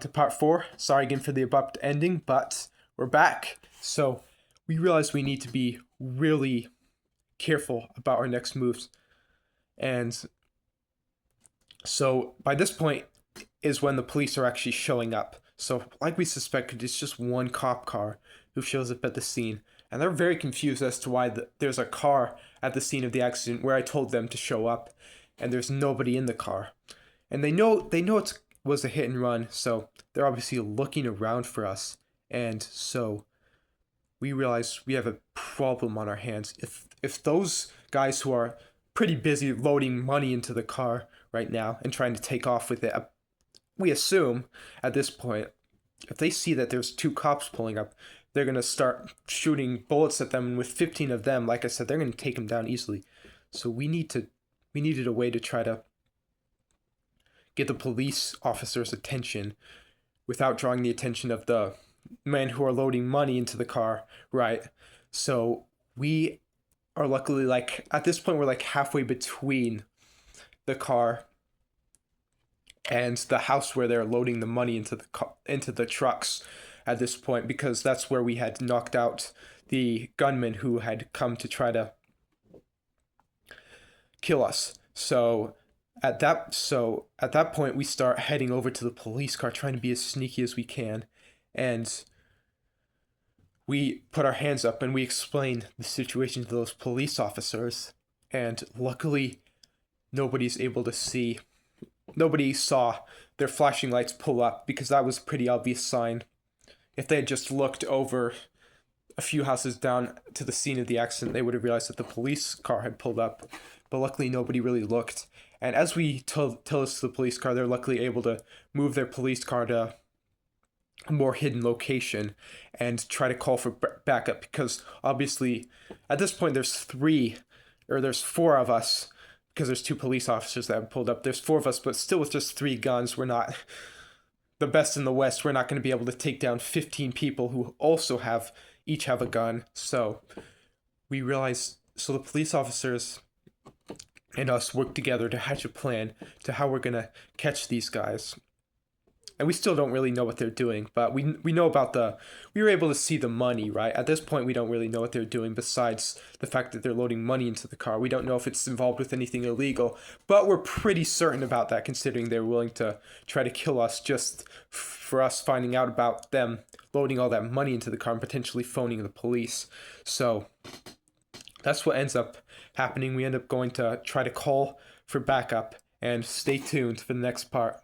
To part 4. Sorry again for the abrupt ending, but we're back. So we realize we need to be really careful about our next moves. And so by this point is when the police are actually showing up. So like we suspected, it's just one cop car who shows up at the scene. And they're very confused as to why there's a car at the scene of the accident where I told them to show up, and there's nobody in the car. And they know it was a hit and run, so they're obviously looking around for us. And so we realize we have a problem on our hands. If those guys who are pretty busy loading money into the car right now and trying to take off with it, we assume at this point, if they see that there's two cops pulling up, they're going to start shooting bullets at them. And with 15 of them, like I said, they're going to take them down easily. So we needed a way to try to get the police officers' attention without drawing the attention of the men who are loading money into the car, right? So we are luckily, like, at this point, we're like halfway between the car and the house where they're loading the money into the trucks at this point, because that's where we had knocked out the gunman who had come to try to kill us. So at that point, we start heading over to the police car, trying to be as sneaky as we can, and we put our hands up and we explain the situation to those police officers. And luckily, nobody saw their flashing lights pull up, because that was a pretty obvious sign. If they had just looked over a few houses down to the scene of the accident, they would have realized that the police car had pulled up. But luckily, nobody really looked. And as we tell us to the police car, they're luckily able to move their police car to a more hidden location and try to call for backup, because obviously at this point there's four of us, because there's two police officers that have pulled up. There's four of us, but still with just three guns, we're not the best in the West. We're not going to be able to take down 15 people who also each have a gun. So the police officers and us work together to hatch a plan to how we're going to catch these guys. And we still don't really know what they're doing, but we know we were able to see the money, right? At this point, we don't really know what they're doing besides the fact that they're loading money into the car. We don't know if it's involved with anything illegal, but we're pretty certain about that, considering they're willing to try to kill us just for us finding out about them loading all that money into the car and potentially phoning the police. So that's what ends up happening. We end up going to try to call for backup, and stay tuned for the next part.